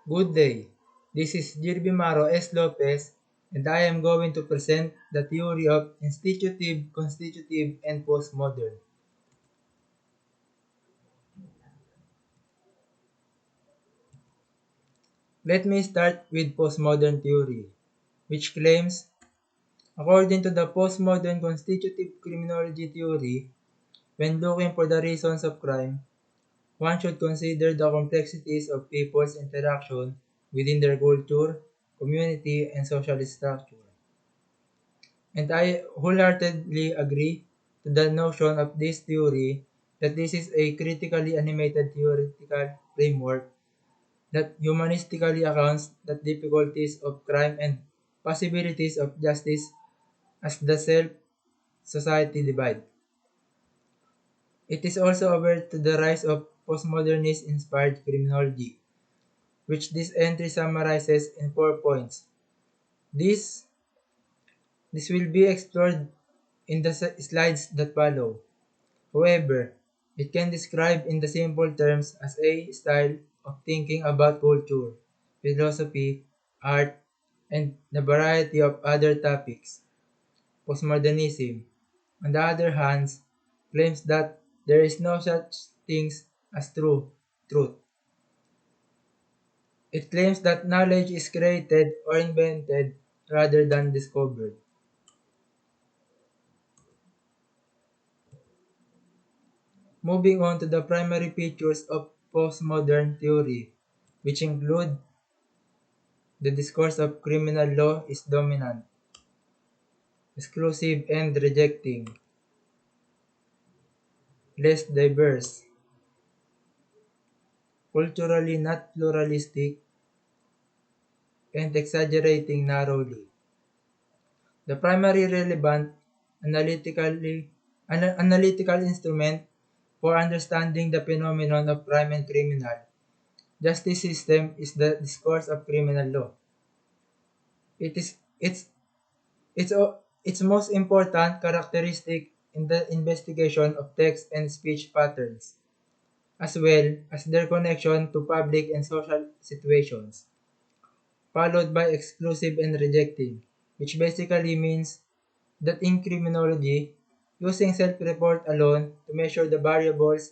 Good day. This is Jirbimaro S. Lopez, and I am going to present the theory of institutive, constitutive, and postmodern. Let me start with postmodern theory, which claims, according to the postmodern constitutive criminology theory, when looking for the reasons of crime, one should consider the complexities of people's interaction within their culture, community, and social structure. And I wholeheartedly agree to the notion of this theory that this is a critically animated theoretical framework that humanistically accounts the difficulties of crime and possibilities of justice as the self-society divide. It is also aware to the rise of postmodernist-inspired criminology, which this entry summarizes in 4 points. This, this will be explored in the slides that follow. However, it can describe in the simple terms as a style of thinking about culture, philosophy, art, and the variety of other topics. Postmodernism, on the other hand, claims that there is no such things as truth. It claims that knowledge is created or invented rather than discovered. Moving on to the primary features of postmodern theory, which include the discourse of criminal law is dominant, exclusive and rejecting, less diverse, culturally not pluralistic, and exaggerating narrowly. The primary relevant analytical instrument for understanding the phenomenon of crime and criminal justice system is the discourse of criminal law. It is its most important characteristic in the investigation of text and speech patterns, as well as their connection to public and social situations, followed by exclusive and rejecting, which basically means that in criminology, using self-report alone to measure the variables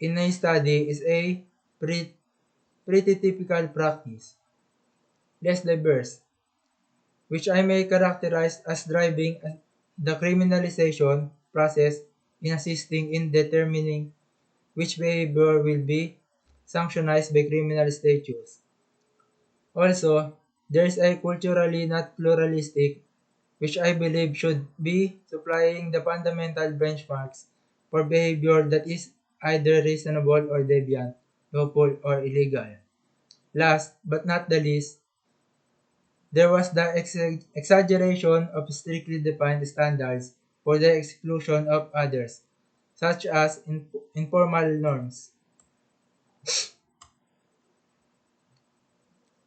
in a study is a pretty typical practice. Less diverse, which I may characterize as driving the criminalization process in assisting in determining which behavior will be sanctioned by criminal statutes. Also, there is a culturally not pluralistic, which I believe should be supplying the fundamental benchmarks for behavior that is either reasonable or deviant, lawful or illegal. Last but not the least, there was the exaggeration of strictly defined standards for the exclusion of others, such as informal norms.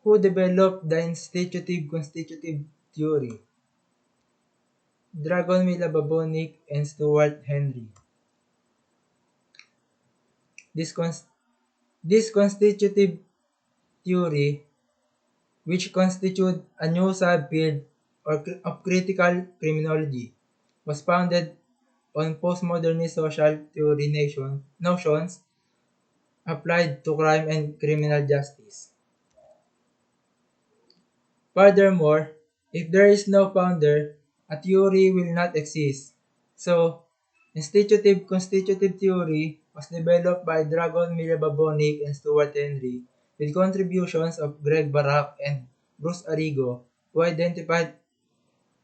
Who developed the institutive-constitutive theory? Dragon Babonick and Stuart Henry. This, cons- this constitutive theory, which constitutes a new subfield of critical criminology, was founded on postmodernist social theory notions applied to crime and criminal justice. Furthermore, if there is no founder, a theory will not exist. So, institutive-constitutive theory was developed by Dragon Babonick and Stuart Henry with contributions of Greg Barak and Bruce Arrigo, who identified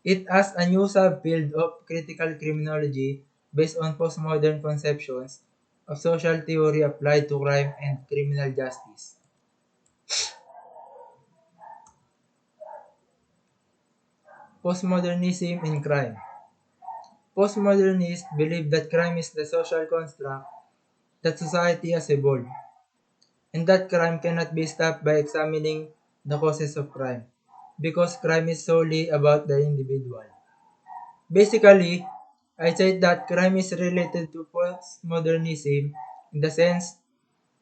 it as a new subfield of critical criminology based on postmodern conceptions of social theory applied to crime and criminal justice. Postmodernism in crime. Postmodernists believe that crime is the social construct that society has evolved, and that crime cannot be stopped by examining the causes of crime, because crime is solely about the individual. Basically, I said that crime is related to postmodernism in the sense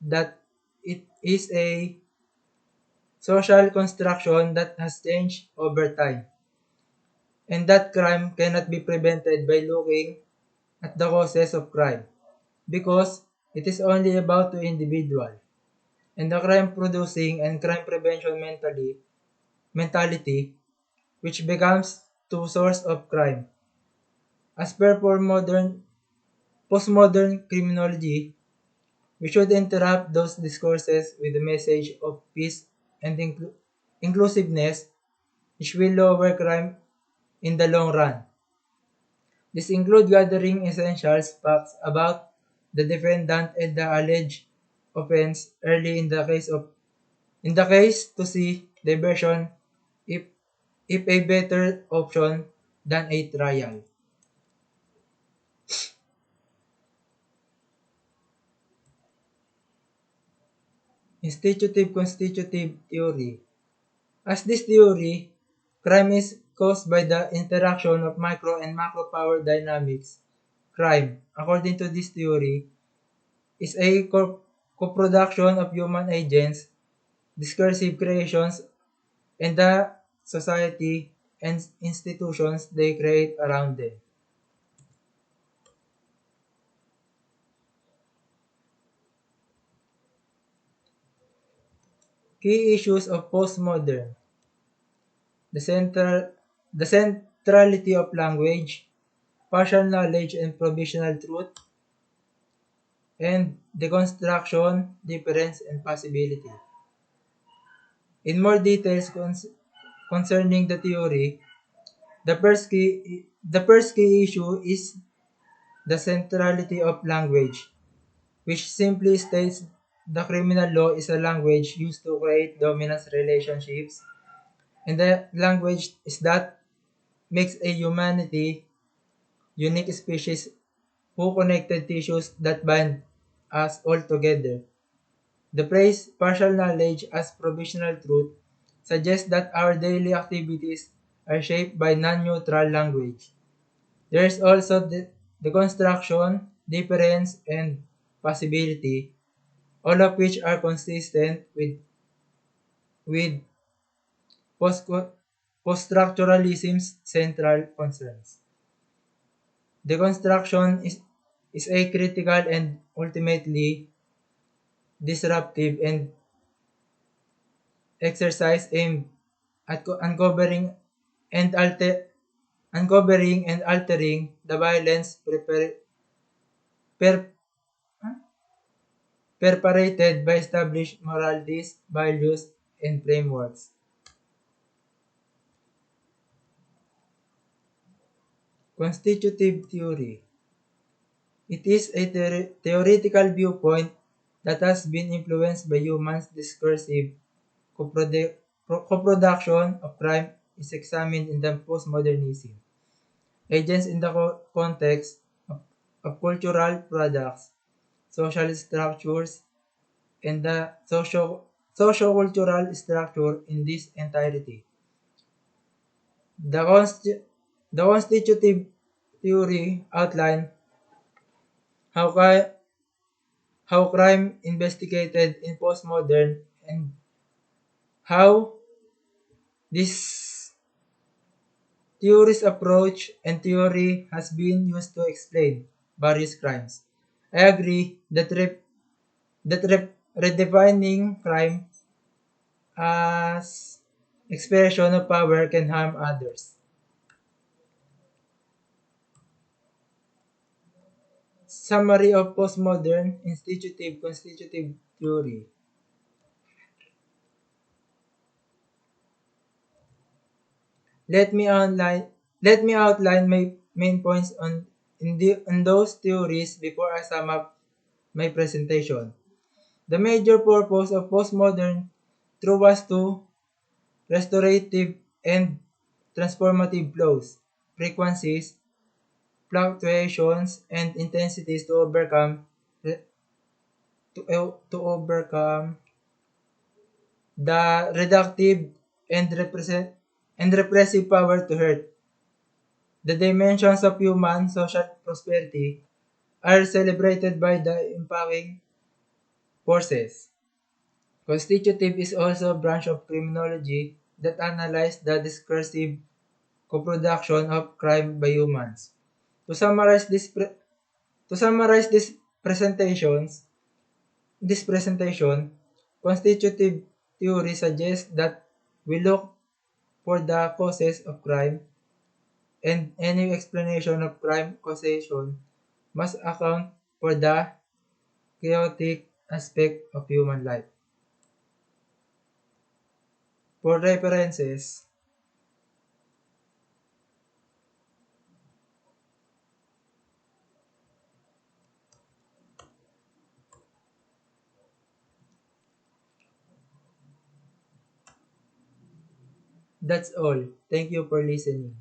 that it is a social construction that has changed over time, and that crime cannot be prevented by looking at the causes of crime, because it is only about the individual, and the crime producing and crime prevention mentality, which becomes two source of crime. As per for postmodern criminology, we should interrupt those discourses with a message of peace and inclusiveness, which will lower crime in the long run. This includes gathering essential facts about the defendant and the alleged offense early in the case to see diversion if if a better option than a trial. Institutive-Constitutive theory. As this theory, crime is caused by the interaction of micro and macro power dynamics. Crime, according to this theory, is a co-production of human agents, discursive creations, and the society and institutions they create around them. Key issues of postmodern: the central the centrality of language, partial knowledge and provisional truth, and deconstruction, difference, and possibility. In more details concerning the theory, the first key issue is the centrality of language, which simply states the criminal law is a language used to create dominance relationships, and the language is that makes a humanity unique species who connected tissues that bind us all together. The phrase partial knowledge as provisional truth suggests that our daily activities are shaped by non-neutral language. There is also the construction, difference, and possibility, all of which are consistent with post- post-structuralism's central concerns. Deconstruction is a critical and ultimately disruptive and exercise aimed at and altering the violence per- perpetrated by established moralities, values, and frameworks. Constitutive theory. It is a theoretical viewpoint that has been influenced by humans' discursive co-production of crime is examined in the postmodernism. Agents in the context of cultural products, social structures, and the socio-cultural structure in this entirety. The, the constitutive theory outline how, how crime investigated in postmodern and how this theory's approach and theory has been used to explain various crimes. I agree that redefining crime as expression of power can harm others. Summary of postmodern institutive-constitutive theory. Let me outline Let me outline my main points on those theories before I sum up my presentation. The major purpose of postmodern thought was to restorative and transformative flows, frequencies, fluctuations, and intensities to overcome the reductive and repressive power to hurt. The dimensions of human social prosperity are celebrated by the empowering forces. Constitutive is also a branch of criminology that analyzes the discursive co-production of crime by humans. To summarize this presentation, constitutive theory suggests that we look for the causes of crime, and any explanation of crime causation must account for the chaotic aspect of human life. For references, that's all. Thank you for listening.